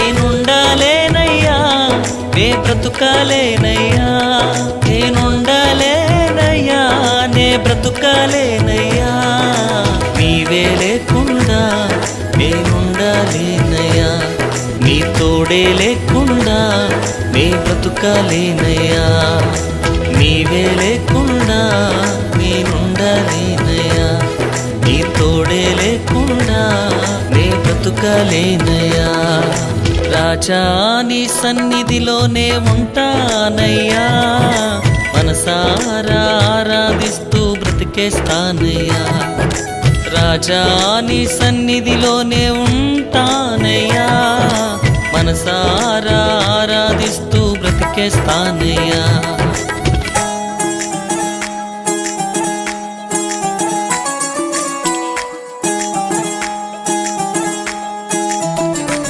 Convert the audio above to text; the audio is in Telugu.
నేనుండాలేనయ్యా నే బ్రతుకాలేనయ్యా నేనుండాలేనయ్యా నే బ్రతుకాలేనయ్యా నీవే లేకుండా నేనుండాలేనయ్యా నీ తోడే లేకుండా నే బ్రతుకాలేనయ్యా నీవే లేకుండా నేనుండాలేనయ్యా నీ తోడే లేకుండా నే బ్రతుకాలేనయ్యా రాజా నీ సన్నిధిలోనే ఉంటానయ్యా మనసారా ఆరాధిస్తూ బ్రతికేస్తానయ్యా రాజా నీ సన్నిధిలోనే ఉంటానయ్యా మనసారా ఆరాధిస్తూ బ్రతికేస్తానయ్యా